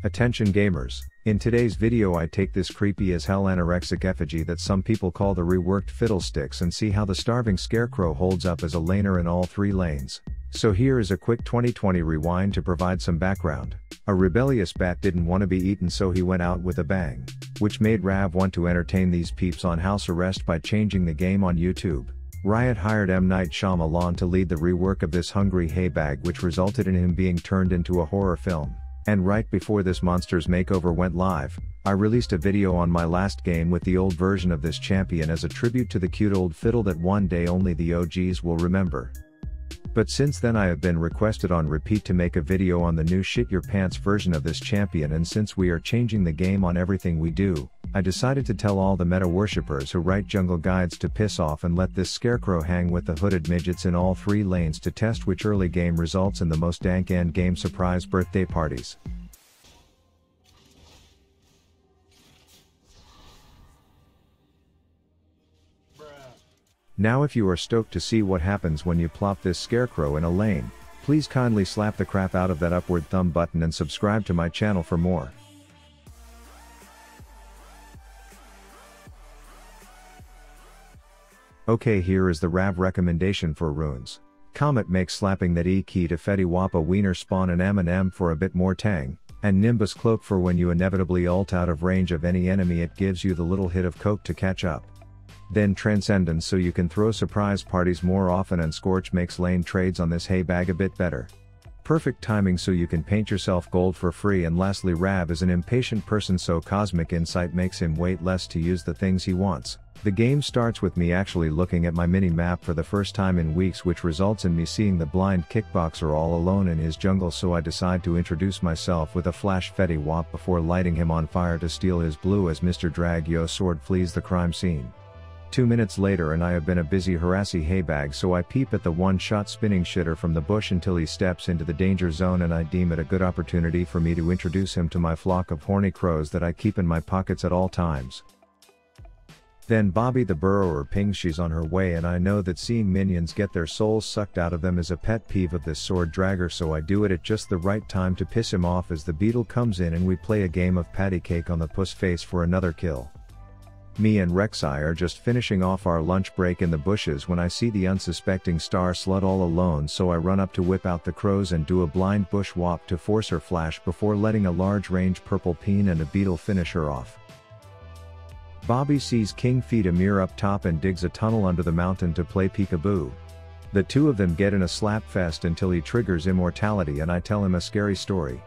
Attention gamers, in today's video I take this creepy as hell anorexic effigy that some people call the reworked Fiddlesticks and see how the starving scarecrow holds up as a laner in all 3 lanes. So here is a quick 2020 rewind to provide some background. A rebellious bat didn't want to be eaten, so he went out with a bang, which made Rav want to entertain these peeps on house arrest by changing the game on YouTube. Riot hired M. Night Shyamalan to lead the rework of this hungry haybag, which resulted in him being turned into a horror film. And right before this monster's makeover went live, I released a video on my last game with the old version of this champion as a tribute to the cute old fiddle that one day only the OGs will remember. But since then I have been requested on repeat to make a video on the new shit your pants version of this champion, and since we are changing the game on everything we do, I decided to tell all the meta worshippers who write jungle guides to piss off and let this scarecrow hang with the hooded midgets in all 3 lanes to test which early game results in the most dank end game surprise birthday parties. Now if you are stoked to see what happens when you plop this scarecrow in a lane, please kindly slap the crap out of that upward thumb button and subscribe to my channel for more. Okay, here is the Rav recommendation for runes. Comet makes slapping that E-key to Fetty Wappa Wiener spawn an M&M for a bit more tang, and Nimbus Cloak for when you inevitably ult out of range of any enemy, it gives you the little hit of coke to catch up. Then Transcendence so you can throw surprise parties more often, and Scorch makes lane trades on this hay bag a bit better. Perfect timing so you can paint yourself gold for free, and lastly Rav is an impatient person, so Cosmic Insight makes him wait less to use the things he wants. The game starts with me actually looking at my mini-map for the first time in weeks, which results in me seeing the blind kickboxer all alone in his jungle, so I decide to introduce myself with a flash Fetty Wap before lighting him on fire to steal his blue as Mr. Drag Yo Sword flees the crime scene. 2 minutes later and I have been a busy harassy haybag, so I peep at the one-shot spinning shitter from the bush until he steps into the danger zone, and I deem it a good opportunity for me to introduce him to my flock of horny crows that I keep in my pockets at all times. Then Bobby the burrower pings she's on her way, and I know that seeing minions get their souls sucked out of them is a pet peeve of this sword dragger, so I do it at just the right time to piss him off as the beetle comes in and we play a game of patty cake on the puss face for another kill. Me and Rek'Sai are just finishing off our lunch break in the bushes when I see the unsuspecting star slut all alone, so I run up to whip out the crows and do a blind bush whop to force her flash before letting a large range purple peen and a beetle finish her off. Bobby sees King feed a mirror up top and digs a tunnel under the mountain to play peekaboo. The two of them get in a slap fest until he triggers immortality and I tell him a scary story.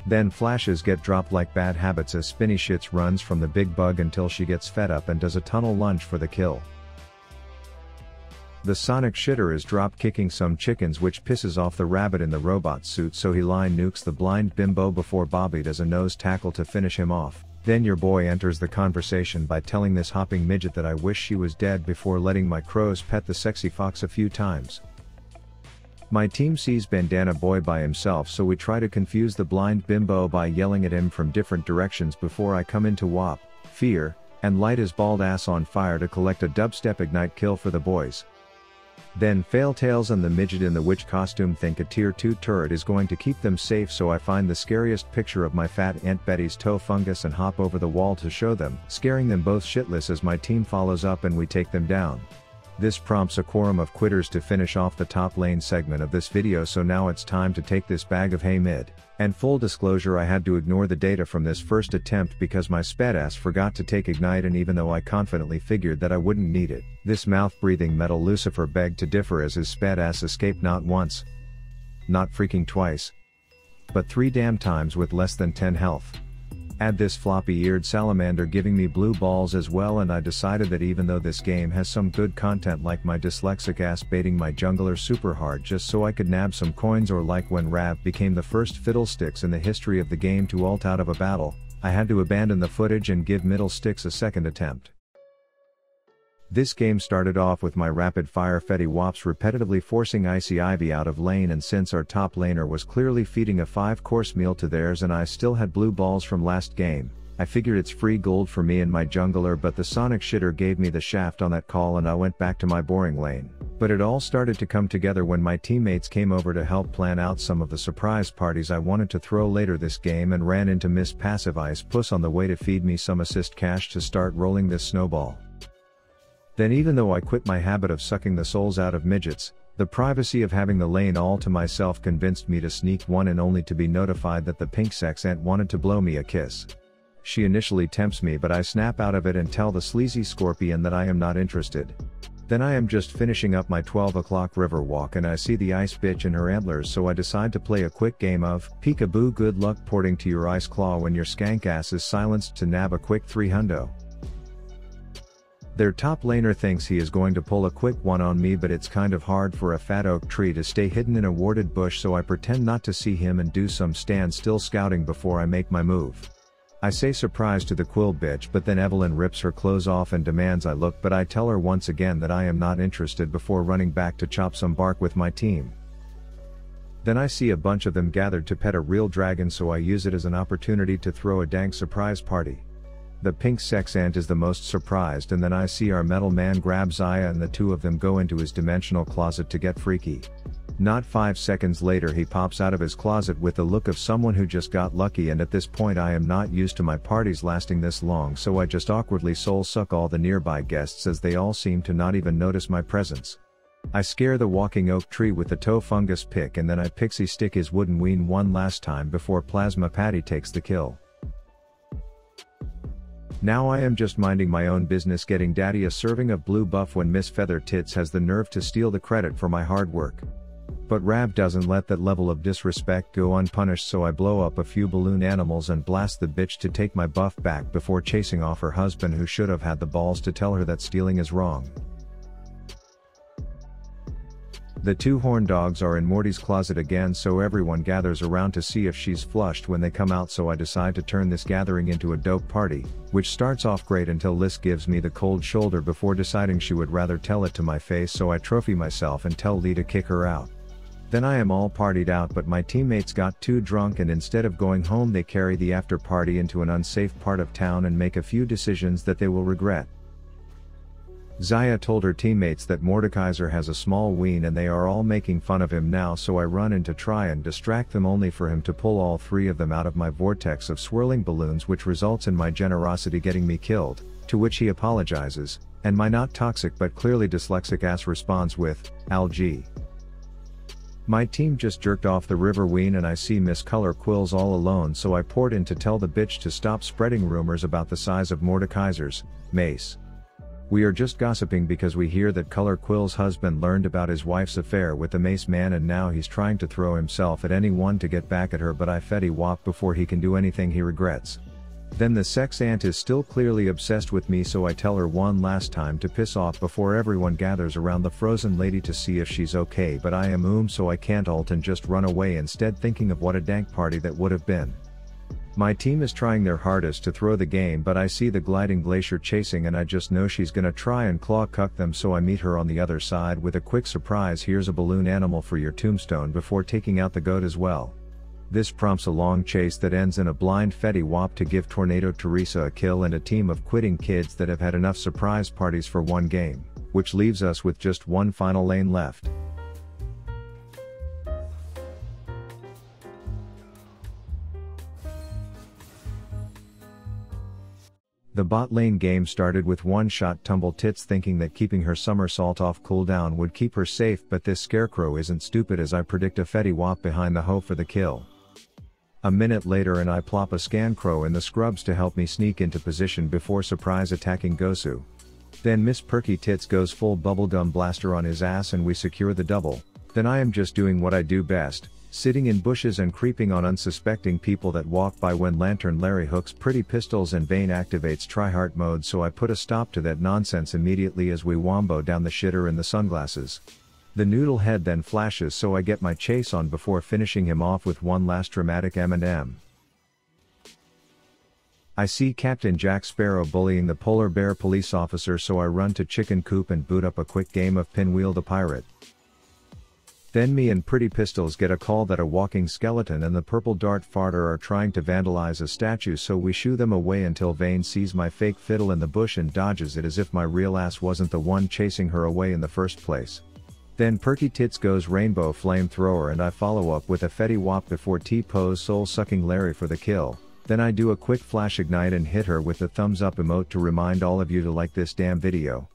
Then flashes get dropped like bad habits as Spinny Shits runs from the big bug until she gets fed up and does a tunnel lunge for the kill. The Sonic Shitter is drop kicking some chickens, which pisses off the rabbit in the robot suit, so he line nukes the blind bimbo before Bobby does a nose tackle to finish him off. Then your boy enters the conversation by telling this hopping midget that I wish she was dead before letting my crows pet the sexy fox a few times. My team sees Bandana Boy by himself, so we try to confuse the blind bimbo by yelling at him from different directions before I come in to whop, fear, and light his bald ass on fire to collect a dubstep ignite kill for the boys. Then Failtails and the midget in the witch costume think a tier 2 turret is going to keep them safe, so I find the scariest picture of my fat Aunt Betty's toe fungus and hop over the wall to show them, scaring them both shitless as my team follows up and we take them down. This prompts a quorum of quitters to finish off the top lane segment of this video, so now it's time to take this bag of hay mid. And full disclosure, I had to ignore the data from this first attempt because my spadass forgot to take ignite, and even though I confidently figured that I wouldn't need it, this mouth-breathing metal Lucifer begged to differ as his spadass escaped not once, not freaking twice, but 3 damn times with less than 10 health. Add this floppy-eared salamander giving me blue balls as well, and I decided that even though this game has some good content like my dyslexic ass baiting my jungler super hard just so I could nab some coins, or like when Rav became the first Fiddlesticks in the history of the game to ult out of a battle, I had to abandon the footage and give Middlesticks a second attempt. This game started off with my rapid fire Fetty Wops repetitively forcing Icy Ivy out of lane, and since our top laner was clearly feeding a 5-course meal to theirs and I still had blue balls from last game, I figured it's free gold for me and my jungler, but the Sonic shitter gave me the shaft on that call and I went back to my boring lane. But it all started to come together when my teammates came over to help plan out some of the surprise parties I wanted to throw later this game, and ran into Miss Passive Ice Puss on the way to feed me some assist cash to start rolling this snowball. Then, even though I quit my habit of sucking the souls out of midgets, the privacy of having the lane all to myself convinced me to sneak one in, only to be notified that the pink sex ant wanted to blow me a kiss. She initially tempts me, but I snap out of it and tell the sleazy scorpion that I am not interested. Then I am just finishing up my 12 o'clock river walk and I see the ice bitch and her antlers, so I decide to play a quick game of peekaboo. Good luck porting to your ice claw when your skank ass is silenced to nab a quick 300. Their top laner thinks he is going to pull a quick one on me, but it's kind of hard for a fat oak tree to stay hidden in a warded bush, so I pretend not to see him and do some standstill scouting before I make my move. I say surprise to the quill bitch, but then Evelyn rips her clothes off and demands I look, but I tell her once again that I am not interested before running back to chop some bark with my team. Then I see a bunch of them gathered to pet a real dragon, so I use it as an opportunity to throw a dank surprise party. The pink sex ant is the most surprised, and then I see our metal man grab Zaya and the two of them go into his dimensional closet to get freaky. Not 5 seconds later he pops out of his closet with the look of someone who just got lucky, and at this point I am not used to my parties lasting this long, so I just awkwardly soul suck all the nearby guests as they all seem to not even notice my presence. I scare the walking oak tree with the toe fungus pick, and then I pixie stick his wooden ween one last time before Plasma Patty takes the kill. Now I am just minding my own business, getting daddy a serving of blue buff, when Miss Feather Tits has the nerve to steal the credit for my hard work. But Rav doesn't let that level of disrespect go unpunished, so I blow up a few balloon animals and blast the bitch to take my buff back before chasing off her husband, who should have had the balls to tell her that stealing is wrong. The two horn dogs are in Morty's closet again, so everyone gathers around to see if she's flushed when they come out, so I decide to turn this gathering into a dope party, which starts off great until Liz gives me the cold shoulder before deciding she would rather tell it to my face, so I trophy myself and tell Lee to kick her out. Then I am all partied out, but my teammates got too drunk, and instead of going home they carry the after party into an unsafe part of town and make a few decisions that they will regret. Zaya told her teammates that Mordekaiser has a small ween and they are all making fun of him now, so I run in to try and distract them, only for him to pull all three of them out of my vortex of swirling balloons, which results in my generosity getting me killed, to which he apologizes, and my not toxic but clearly dyslexic ass responds with, "Algae." My team just jerked off the river ween and I see Miss Color Quills all alone, so I poured in to tell the bitch to stop spreading rumors about the size of Mordekaiser's mace. We are just gossiping because we hear that Color Quill's husband learned about his wife's affair with the mace man, and now he's trying to throw himself at anyone to get back at her, but I fetty wop before he can do anything he regrets. Then the sex ant is still clearly obsessed with me, so I tell her one last time to piss off before everyone gathers around the frozen lady to see if she's okay, but I am so I can't ult and just run away instead, thinking of what a dank party that would have been. My team is trying their hardest to throw the game, but I see the gliding glacier chasing and I just know she's gonna try and claw cuck them, so I meet her on the other side with a quick surprise, "Here's a balloon animal for your tombstone," before taking out the goat as well. This prompts a long chase that ends in a blind fetty wop to give Tornado Teresa a kill and a team of quitting kids that have had enough surprise parties for one game, which leaves us with just one final lane left. The bot lane game started with one-shot Tumble Tits thinking that keeping her somersault off cooldown would keep her safe, but this scarecrow isn't stupid, as I predict a fetty wop behind the hoe for the kill. A minute later and I plop a Scancrow in the scrubs to help me sneak into position before surprise attacking Gosu. Then Miss Perky Tits goes full bubblegum blaster on his ass and we secure the double. Then I am just doing what I do best, sitting in bushes and creeping on unsuspecting people that walk by, when Lantern Larry hooks pretty pistols and Bane activates tryhard mode, so I put a stop to that nonsense immediately as we wombo down the shitter in the sunglasses. The noodle head then flashes, so I get my chase on before finishing him off with one last dramatic M&M. I see Captain Jack Sparrow bullying the polar bear police officer, so I run to Chicken Coop and boot up a quick game of Pinwheel the Pirate. Then me and Pretty Pistols get a call that a walking skeleton and the purple dart farter are trying to vandalize a statue, so we shoo them away until Vane sees my fake fiddle in the bush and dodges it as if my real ass wasn't the one chasing her away in the first place. Then Perky Tits goes rainbow flamethrower and I follow up with a Fetty Wap before T-pose soul sucking Larry for the kill. Then I do a quick flash ignite and hit her with the thumbs up emote to remind all of you to like this damn video.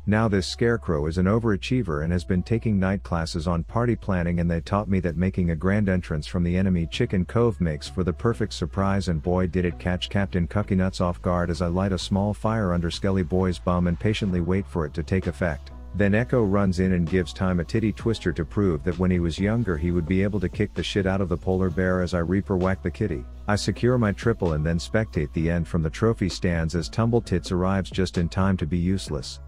Now this scarecrow is an overachiever and has been taking night classes on party planning, and they taught me that making a grand entrance from the enemy chicken cove makes for the perfect surprise, and boy did it catch Captain Cuckynuts off guard as I light a small fire under Skelly Boy's bum and patiently wait for it to take effect. Then Echo runs in and gives Time a titty twister to prove that when he was younger he would be able to kick the shit out of the polar bear as I reaper whack the kitty. I secure my triple and then spectate the end from the trophy stands as Tumble Tits arrives just in time to be useless.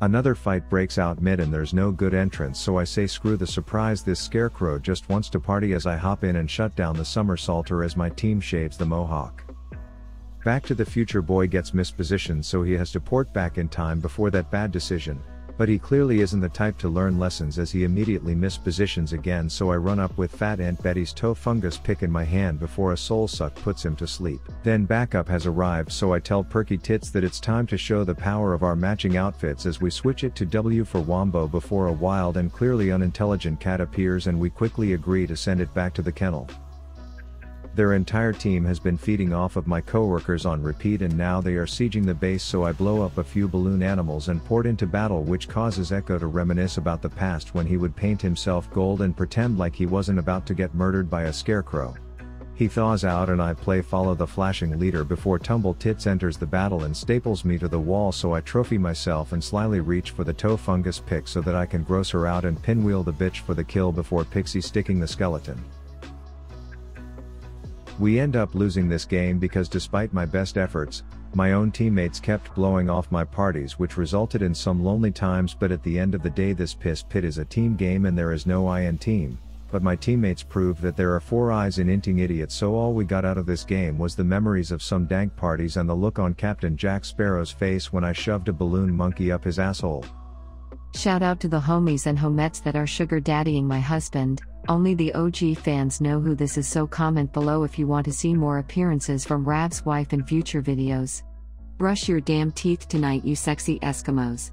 Another fight breaks out mid and there's no good entrance, so I say screw the surprise, this scarecrow just wants to party as I hop in and shut down the somersaulter as my team shaves the mohawk. Back to the Future boy gets mispositioned, so he has to port back in time before that bad decision. But he clearly isn't the type to learn lessons as he immediately mispositions again, so I run up with Fat Aunt Betty's toe fungus pick in my hand before a soul suck puts him to sleep. Then backup has arrived, so I tell Perky Tits that it's time to show the power of our matching outfits as we switch it to W for Wombo before a wild and clearly unintelligent cat appears and we quickly agree to send it back to the kennel. Their entire team has been feeding off of my coworkers on repeat and now they are sieging the base, so I blow up a few balloon animals and port into battle, which causes Echo to reminisce about the past when he would paint himself gold and pretend like he wasn't about to get murdered by a scarecrow. He thaws out and I play follow the flashing leader before Tumble Tits enters the battle and staples me to the wall, so I trophy myself and slyly reach for the toe fungus pick so that I can gross her out and pinwheel the bitch for the kill before Pixie sticking the skeleton. We end up losing this game because despite my best efforts, my own teammates kept blowing off my parties, which resulted in some lonely times, but at the end of the day this piss pit is a team game and there is no I in team. But my teammates proved that there are 4 eyes in inting idiots, so all we got out of this game was the memories of some dank parties and the look on Captain Jack Sparrow's face when I shoved a balloon monkey up his asshole. Shout out to the homies and homettes that are sugar daddying my husband. Only the OG fans know who this is, so comment below if you want to see more appearances from Rav's wife in future videos. Brush your damn teeth tonight, you sexy Eskimos.